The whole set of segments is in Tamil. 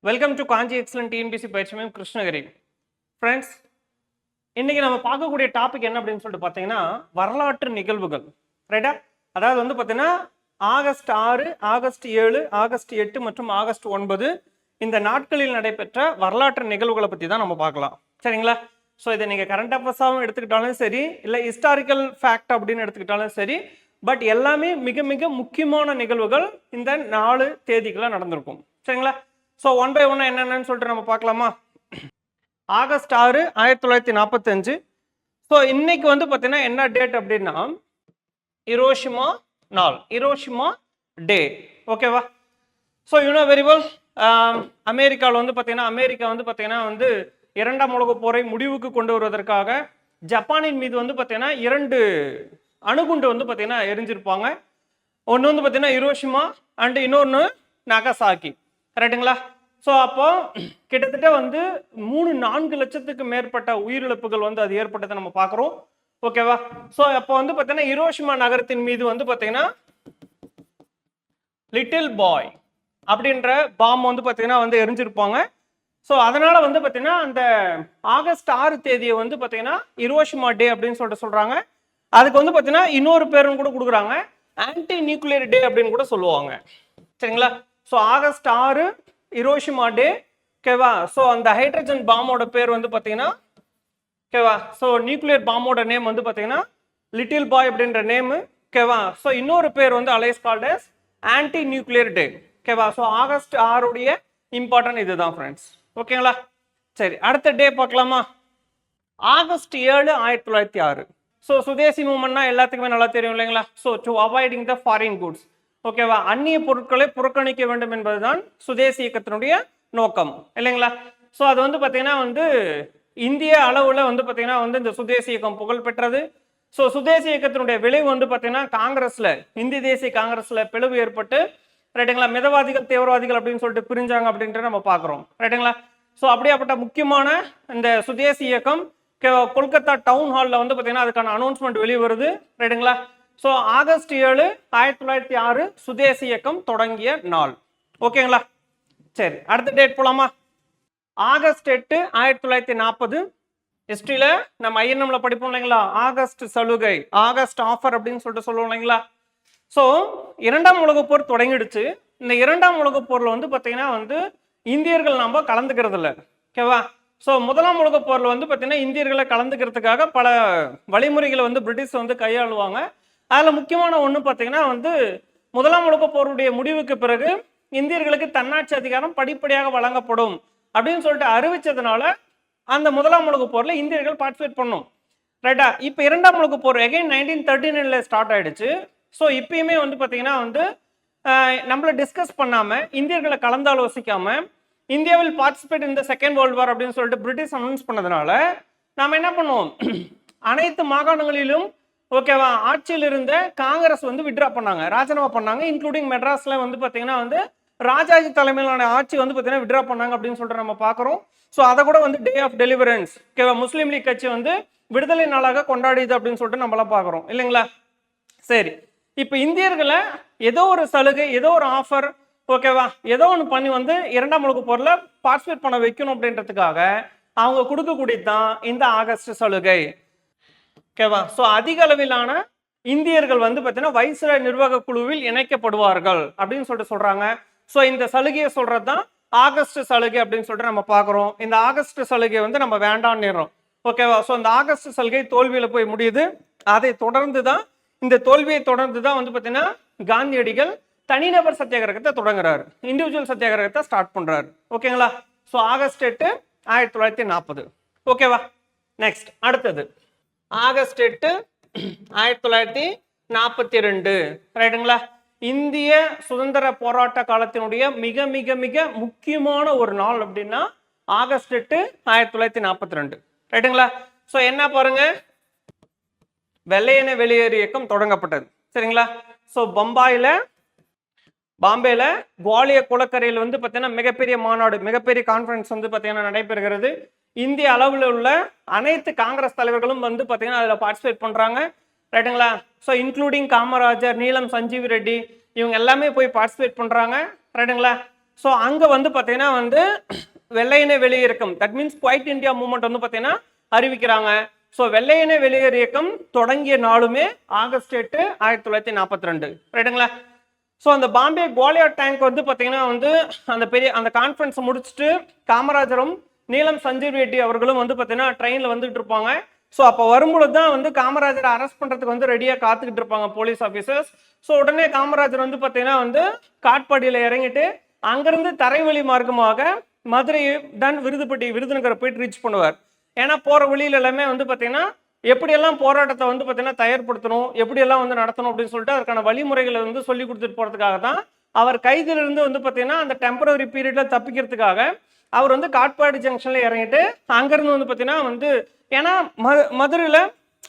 Welcome to Kanchi excellent TNPSC பயிற்சி மையம் கிருஷ்ணகிரி. ஃப்ரெண்ட்ஸ், இன்னைக்கு நம்ம பார்க்கக்கூடிய டாபிக் என்ன அப்படின்னு சொல்லிட்டு பார்த்தீங்கன்னா வரலாற்று நிகழ்வுகள். ரைட்டா? அதாவது வந்து பார்த்தீங்கன்னா ஆகஸ்ட் 6, ஆகஸ்ட் 7, ஆகஸ்ட் 8 மற்றும் ஆகஸ்ட் 9 இந்த நாட்களில் நடைபெற்ற வரலாற்று நிகழ்வுகளை பற்றி தான் நம்ம பார்க்கலாம். சரிங்களா? ஸோ இதை நீங்கள் கரண்ட் அஃபேர்ஸாகவும் எடுத்துக்கிட்டாலும் சரி, இல்லை ஹிஸ்டாரிக்கல் ஃபேக்ட் அப்படின்னு எடுத்துக்கிட்டாலும் சரி, பட் எல்லாமே மிக மிக முக்கியமான நிகழ்வுகள் இந்த 4 தேதிகளை நடந்திருக்கும். சரிங்களா? ஸோ ஒன் பை ஒன் என்னென்னு சொல்லிட்டு நம்ம பார்க்கலாமா? ஆகஸ்ட் 6, 1945. ஸோ இன்னைக்கு வந்து பார்த்தீங்கன்னா என்ன டேட் அப்படின்னா ஹிரோஷிமா நாள், ஹிரோஷிமா டே. ஓகேவா? ஸோ யூனோ வெரி வெல், அமெரிக்காவில் வந்து பார்த்தீங்கன்னா அமெரிக்கா வந்து பார்த்தீங்கன்னா வந்து 2ஆம் உலகப் போரை முடிவுக்கு கொண்டு வருவதற்காக ஜப்பானின் மீது வந்து பார்த்தீங்கன்னா 2 அணுகுண்டு வந்து பார்த்தீங்கன்னா எரிஞ்சிருப்பாங்க. ஒன்று வந்து பார்த்தீங்கன்னா ஹிரோஷிமா அண்ட் இன்னொன்று நாகசாக்கி. ரைட்டுங்களா? ஸோ அப்போ கிட்டத்தட்ட வந்து 3-4 லட்சத்துக்கு மேற்பட்ட உயிரிழப்புகள் வந்து அது ஏற்பட்டதை நம்ம பார்க்குறோம். ஓகேவா? ஸோ அப்போ வந்து பார்த்தீங்கன்னா ஹிரோஷிமா நகரத்தின் மீது வந்து பார்த்தீங்கன்னா லிட்டில் பாய் அப்படின்ற பாம் வந்து பார்த்தீங்கன்னா வந்து எரிஞ்சிருப்பாங்க. ஸோ அதனால வந்து பார்த்தீங்கன்னா அந்த ஆகஸ்ட் 6 தேதியை வந்து பார்த்தீங்கன்னா ஹிரோஷிமா டே அப்படின்னு சொல்லிட்டு சொல்றாங்க. அதுக்கு வந்து பார்த்தீங்கன்னா இன்னொரு பேரும் கூட கொடுக்குறாங்க, ஆன்டி நியூக்ளியர் டே அப்படின்னு கூட சொல்லுவாங்க. சரிங்களா? ஸோ ஆகஸ்ட் 6 ஹிரோஷிமா டே. ஓகேவா? ஸோ அந்த ஹைட்ரஜன் பாமோட பேர் வந்து பார்த்தீங்கன்னா ஓகேவா, ஸோ நியூக்ளியர் பாமோட நேம் வந்து பார்த்தீங்கன்னா லிட்டில் பாய் அப்படின்ற நேமு. ஓகேவா? ஸோ இன்னொரு பேர் வந்து alias called as anti nuclear day. ஓகேவா? ஸோ ஆகஸ்ட் 6 உடைய இம்பார்ட்டன்ட் இதுதான் ஃப்ரெண்ட்ஸ். ஓகேங்களா? சரி, அடுத்த டே பார்க்கலாமா? ஆகஸ்ட் 7, 1906. ஸோ சுதேசி மூவ்மெண்ட்னா எல்லாத்துக்குமே நல்லா தெரியும் இல்லைங்களா? So to avoiding the foreign goods. ஓகேவா? அந்நிய பொருட்களை புறக்கணிக்க வேண்டும் என்பதுதான் சுதேசி இயக்கத்தினுடைய நோக்கம் இல்லைங்களா? ஸோ அது வந்து பார்த்தீங்கன்னா வந்து இந்திய அளவில் வந்து பார்த்தீங்கன்னா வந்து இந்த சுதேசி இயக்கம் புகழ் பெற்றது. ஸோ சுதேசி இயக்கத்தினுடைய விளைவு வந்து பார்த்தீங்கன்னா காங்கிரஸ்ல, இந்திய தேசிய காங்கிரஸ்ல பிளவு ஏற்பட்டு, ரைட்டுங்களா, மிதவாதிகள் தீவிரவாதிகள் அப்படின்னு சொல்லிட்டு பிரிஞ்சாங்க அப்படின்ட்டு நம்ம பார்க்குறோம். ரைட்டுங்களா? ஸோ அப்படியாப்பட்ட முக்கியமான இந்த சுதேசி இயக்கம் கொல்கத்தா டவுன் ஹாலில் வந்து பார்த்தீங்கன்னா அதுக்கான அனௌன்ஸ்மெண்ட் வெளியே வருது. ரைட்டுங்களா? ஸோ ஆகஸ்ட் 7, 1906 சுதேசி இயக்கம் தொடங்கிய நாள். ஓகேங்களா? சரி, அடுத்த டேட் போலாமா? ஆகஸ்ட் 8, 1940. ஹிஸ்டரியில நம்ம ஐஎன்எம்ல படிப்போம் இல்லைங்களா, ஆகஸ்ட் சலுகை, ஆகஸ்ட் ஆஃபர் அப்படின்னு சொல்லிட்டு சொல்லுவோம் இல்லைங்களா? ஸோ 2ஆம் உலகப் போர் தொடங்கிடுச்சு. இந்த 2ஆம் உலகப் போர்ல வந்து பார்த்தீங்கன்னா வந்து இந்தியர்கள் நம்ம கலந்துக்கிறது இல்லை. ஓகேவா? ஸோ 1ஆம் உலகப் போர்ல வந்து பார்த்தீங்கன்னா இந்தியர்களை கலந்துக்கிறதுக்காக பல வழிமுறைகளை வந்து பிரிட்டிஷ் வந்து கையாளுவாங்க. அதில் முக்கியமான ஒன்று பார்த்தீங்கன்னா வந்து 1ஆம் உலகப் போருடைய முடிவுக்கு பிறகு இந்தியர்களுக்கு தன்னாட்சி அதிகாரம் படிப்படியாக வழங்கப்படும் அப்படின்னு சொல்லிட்டு அறிவிச்சதுனால அந்த 1ஆம் உலகப் போரில் இந்தியர்கள் பார்ட்டிசிபேட் பண்ணும். ரைட்டா? இப்போ 2ஆம் உலகப் போர் அகைன் 1939 ஸ்டார்ட் ஆயிடுச்சு. ஸோ இப்பயுமே வந்து பார்த்தீங்கன்னா வந்து நம்மளை டிஸ்கஸ் பண்ணாமல், இந்தியர்களை கலந்தாலோசிக்காமல் இந்தியாவில் பார்ட்டிசிபேட் இந்த செகண்ட் வேர்ல்டு வார் அப்படின்னு சொல்லிட்டு பிரிட்டிஷ் அனௌன்ஸ் பண்ணதுனால நாம் என்ன பண்ணுவோம், அனைத்து மாகாணங்களிலும் ஓகேவா ஆட்சியில் இருந்த காங்கிரஸ் வந்து விட்ரா பண்ணாங்க, ராஜினாமா பண்ணாங்க. இன்க்ளூடிங் மெட்ராஸ்ல வந்து பார்த்தீங்கன்னா வந்து ராஜாஜி தலைமையிலான ஆட்சி வந்து பார்த்தீங்கன்னா விட்ரா பண்ணாங்க அப்படின்னு சொல்லிட்டு நம்ம பார்க்குறோம். ஸோ அதை கூட வந்து டே ஆஃப் டெலிவரன்ஸ் ஓகேவா முஸ்லீம் லீக் கட்சி வந்து விடுதலை நாளாக கொண்டாடியது அப்படின்னு சொல்லிட்டு நம்மளாம் பார்க்குறோம் இல்லைங்களா? சரி, இப்போ இந்தியர்களை ஏதோ ஒரு சலுகை, ஏதோ ஒரு ஆஃபர், ஓகேவா, ஏதோ ஒன்று பண்ணி வந்து 2ஆம் உலகப் போரில் பார்ட்டிசிபேட் பண்ண வைக்கணும் அப்படின்றதுக்காக அவங்க கொடுக்கக்கூடியது தான் இந்த ஆகஸ்ட் சலுகை. ஓகேவா? ஸோ அதிக அளவிலான இந்தியர்கள் வந்து பார்த்தீங்கன்னா வைஸ்ராய் நிர்வாக குழுவில் இணைக்கப்படுவார்கள் அப்படின்னு சொல்லிட்டு சொல்றாங்க. ஸோ இந்த சலுகையை சொல்றது தான் ஆகஸ்ட் சலுகை அப்படின்னு சொல்லிட்டு நம்ம பார்க்குறோம். இந்த ஆகஸ்ட் சலுகை வந்து நம்ம வேண்டாம்னுறோம். ஓகேவா? ஸோ இந்த ஆகஸ்ட் சலுகை தோல்வியில் போய் முடியுது. அதை தொடர்ந்து தான், இந்த தோல்வியை தொடர்ந்து தான் வந்து பார்த்தீங்கன்னா காந்தியடிகள் தனிநபர் சத்தியாகிரகத்தை தொடங்குறாரு, இண்டிவிஜுவல் சத்தியாகிரகத்தை ஸ்டார்ட் பண்றாரு. ஓகேங்களா? So August 8, 1940. ஓகேவா? நெக்ஸ்ட் அடுத்தது ஆகஸ்ட் 8, 1942. ரைட்டுங்களா? இந்திய சுதந்திர போராட்ட காலத்தினுடைய மிக மிக மிக முக்கியமான ஒரு நாள் அப்படின்னா ஆகஸ்ட் 8, 1942. ரைட்டுங்களா? ஸோ என்ன பாருங்க, வெள்ளையனே வெளியேறு இயக்கம் தொடங்கப்பட்டது. சரிங்களா? ஸோ பாம்பேல குவாலியர் குளக்கரையில் வந்து பார்த்தீங்கன்னா மிகப்பெரிய மாநாடு, மிகப்பெரிய கான்ஃபரன்ஸ் வந்து பார்த்தீங்கன்னா நடைபெறுகிறது. இந்திய அளவில் உள்ள அனைத்து காங்கிரஸ் தலைவர்களும் வந்து பார்த்தீங்கன்னா அதில் பார்ட்டிசிபேட் பண்ணுறாங்க. ரைட்டுங்களா? ஸோ இன்க்ளூடிங் காமராஜர், நீலம் சஞ்சீவி ரெட்டி, இவங்க எல்லாமே போய் பார்ட்டிசிபேட் பண்ணுறாங்க. ரைட்டுங்களா? ஸோ அங்கே வந்து பார்த்தீங்கன்னா வந்து வெள்ளையனே வெளியேறும், that means quit India movement வந்து பார்த்தீங்கன்னா அறிவிக்கிறாங்க. ஸோ வெள்ளையனே வெளியேறு இயக்கம் தொடங்கிய நாளுமே ஆகஸ்ட் 8 1942, ரைட்டுங்களா. ஸோ அந்த பாம்பே குவாலியர் டேங்க் வந்து பார்த்தீங்கன்னா வந்து அந்த கான்ஃபரன்ஸ் முடிச்சுட்டு காமராஜரும் நீலம் சஞ்சீவ் ரெட்டி அவர்களும் வந்து பார்த்தீங்கன்னா ட்ரெயினில் வந்துட்டு இருப்பாங்க. ஸோ அப்போ வரும்பொழுது தான் வந்து காமராஜரை அரெஸ்ட் பண்ணுறதுக்கு வந்து ரெடியாக காத்துக்கிட்டு இருப்பாங்க போலீஸ் ஆஃபீஸர்ஸ். ஸோ உடனே காமராஜர் வந்து பார்த்தீங்கன்னா வந்து காட்பாடியில் இறங்கிட்டு அங்கேருந்து தரைவழி மார்க்கமாக மதுரை டன் விருதுப்பட்டி விருதுநகரை போயிட்டு ரீச் பண்ணுவார். ஏன்னா போகிற வழியில் எல்லாமே வந்து பார்த்தீங்கன்னா எப்படியெல்லாம் போராட்டத்தை வந்து பார்த்தீங்கன்னா தயார்படுத்தணும், எப்படியெல்லாம் வந்து நடத்தணும் அப்படின்னு சொல்லிட்டு அதற்கான வழிமுறைகளை வந்து சொல்லி கொடுத்துட்டு போகிறதுக்காக தான் அவர் கைதிலிருந்து வந்து பார்த்தீங்கன்னா அந்த டெம்பரரி பீரியடில் தப்பிக்கிறதுக்காக அவர் வந்து காட்பாடி ஜங்ஷனில் இறங்கிட்டு அங்கேருந்து வந்து பார்த்தீங்கன்னா வந்து ஏன்னா மதுரையில்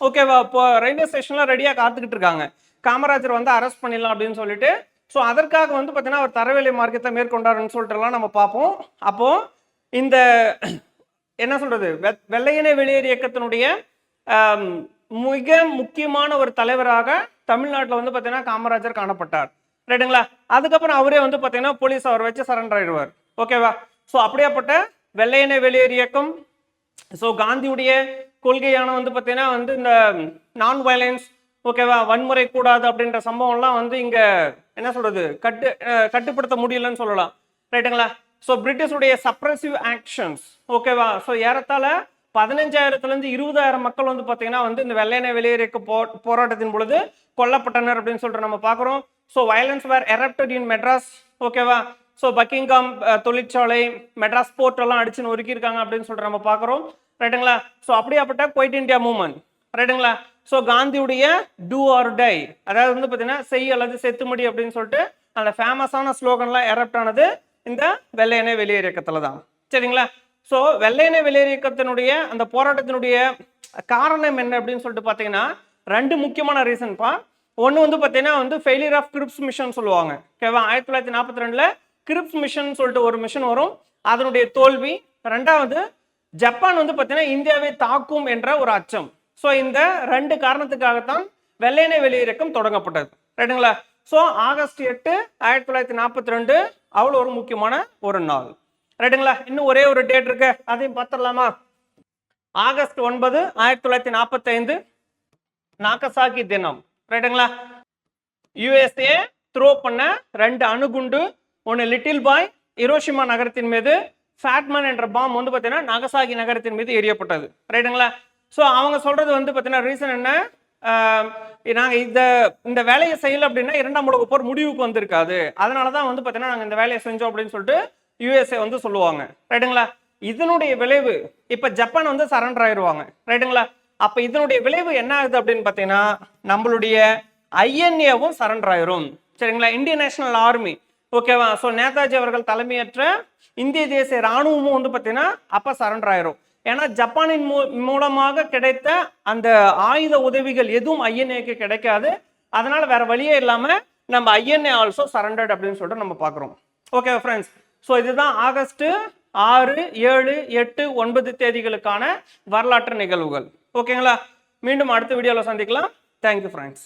ஓகேவா இப்போ ரயில்வே ஸ்டேஷனில் ரெடியாக காத்துக்கிட்டு இருக்காங்க, காமராஜர் வந்து அரெஸ்ட் பண்ணிடலாம் அப்படின்னு சொல்லிட்டு. ஸோ அதற்காக வந்து பார்த்தீங்கன்னா அவர் தரவேலை மார்க்கத்தை மேற்கொண்டாருன்னு சொல்லிட்டுலாம் நம்ம பார்ப்போம். அப்போது இந்த என்ன சொல்கிறது, வெள்ளையனே வெளியேறு இயக்கத்தினுடைய மிக முக்கியமான ஒரு தலைவராக தமிழ்நாட்டில் வந்து பார்த்தீங்கன்னா காமராஜர் காணப்பட்டார், ரைட்டுங்களா. அதுக்கப்புறம் அவரே வந்து பார்த்தீங்கன்னா போலீஸ் அவர் வச்சு சரண்டர் ஆயிடுவார், ஓகேவா. ஸோ அப்படியாப்பட்ட வெள்ளையனே வெளியேறு இயக்கம், ஸோ காந்தியுடைய கொள்கையான வந்து பார்த்தீங்கன்னா வந்து இந்த நான் வயலன்ஸ், ஓகேவா, வன்முறை கூடாது அப்படின்ற சம்பவம்லாம் வந்து இங்கே என்ன சொல்கிறது கட்டுப்படுத்த முடியலன்னு சொல்லலாம், ரைட்டுங்களா. ஸோ பிரிட்டிஷுடைய சப்ரசிவ் ஆக்ஷன்ஸ், ஓகேவா. ஸோ ஏறத்தாழ 15,000 20,000 மக்கள் வந்து பார்த்தீங்கன்னா வந்து இந்த வெள்ளையனே வெளியேறு போராட்டத்தின் பொழுது கொல்லப்பட்டனர் அப்படின்னு சொல்லிட்டு நம்ம பார்க்குறோம். ஸோ வயலன்ஸ் வேர் எரப்டட் இன் மெட்ராஸ், ஓகேவா. ஸோ பக்கிங்காம் தொழிற்சாலை, மெட்ராஸ் போர்ட் எல்லாம் அடிச்சு நொறுக்கியிருக்காங்க அப்படின்னு சொல்லிட்டு நம்ம பார்க்குறோம், ரைட்டுங்களா. ஸோ அப்படியாப்பட்ட குவைட் இந்தியா மூவ்மெண்ட், ரைட்டுங்களா. ஸோ காந்தியுடைய டூ ஆர் டை, அதாவது வந்து பார்த்தீங்கன்னா செய் அல்லது செத்துமடி அப்படின்னு சொல்லிட்டு அந்த ஃபேமஸான ஸ்லோகன்லாம் எரப்ட் ஆனது இந்த வெள்ளையனே வெளியேறு இயக்கத்தில் தான், சரிங்களா. ஸோ வெள்ளையனே வெளியேறு இயக்கத்தினுடைய அந்த போராட்டத்தினுடைய காரணம் என்ன அப்படின்னு சொல்லிட்டு பார்த்தீங்கன்னா 2 முக்கியமான ரீசன்ப்பா. ஒன்று வந்து பார்த்தீங்கன்னா வந்து ஃபெயிலியர் ஆஃப் கிரிப்ஸ் மிஷன் சொல்லுவாங்க, ஓகேவா. 1942 கிரிப்ஸ் மிஷன் சொல்லிட்டு ஒரு மிஷன் வரும், அதனுடைய தோல்வி. 2வது ஜப்பான் வந்து பார்த்தீங்கன்னா இந்தியாவை தாக்கும் என்ற ஒரு அச்சம். ஸோ இந்த 2 காரணத்துக்காகத்தான் வெள்ளையனே வெளியேறு இயக்கம் தொடங்கப்பட்டது, ரைட்டுங்களா. ஸோ ஆகஸ்ட் 8 1942 அவ்வளோ ஒரு முக்கியமான ஒரு நாள், ரைட்டுங்களா. இன்னும் ஒரே ஒரு டேட் இருக்கு, அதையும் பார்த்துடலாமா. ஆகஸ்ட் 9 1945 நாகசாகி தினம், ரைட்டுங்களா. யுஎஸ்ஏ த்ரோ பண்ண 2 அணுகுண்டு, ஒன்று லிட்டில் பாய் ஹிரோஷிமா நகரத்தின் மீது, ஃபேட்மேன் என்ற பாம் வந்து பார்த்தீங்கன்னா நாகசாகி நகரத்தின் மீது எரியப்பட்டது, ரைட்டுங்களா. ஸோ அவங்க சொல்றது வந்து பார்த்தீங்கன்னா ரீசன் என்ன, நாங்கள் இந்த வேலையை செய்யலை அப்படின்னா 2ஆம் உலகப் போர் முடிவுக்கு வந்திருக்காது, அதனால தான் வந்து பார்த்தீங்கன்னா நாங்கள் இந்த வேலையை செஞ்சோம் அப்படின்னு சொல்லிட்டு யுஎஸ்ஏ வந்து சொல்லுவாங்க, ரைட்டுங்களா. இதனுடைய விளைவு இப்போ ஜப்பான் வந்து சரண்டர் ஆயிடுவாங்க, ரைட்டுங்களா. அப்போ இதனுடைய விளைவு என்ன ஆகுது அப்படின்னு பார்த்தீங்கன்னா நம்மளுடைய ஐஎன்ஏவும் சரண்டர் ஆயிரும், சரிங்களா. இந்தியன் நேஷனல் ஆர்மி, ஓகேவா. ஸோ நேதாஜி அவர்கள் தலைமையேற்ற இந்திய தேசிய ராணுவமும் வந்து பார்த்தீங்கன்னா அப்போ சரண்டர் ஆயிரும். ஏன்னா ஜப்பானின் மூலமாக கிடைத்த அந்த ஆயுத உதவிகள் எதுவும் ஐஎன்ஏக்கு கிடைக்காது, அதனால வேற வழியே இல்லாமல் நம்ம ஐஎன்ஏ ஆல்சோ சரண்டர்ட் அப்படின்னு சொல்லிட்டு நம்ம பார்க்குறோம், ஓகே ஃப்ரெண்ட்ஸ். ஸோ இதுதான் ஆகஸ்ட் 6, 7, 8, 9 தேதிகளுக்கான வரலாற்று நிகழ்வுகள், ஓகேங்களா. மீண்டும் அடுத்த வீடியோவில் சந்திக்கலாம். Thank you friends.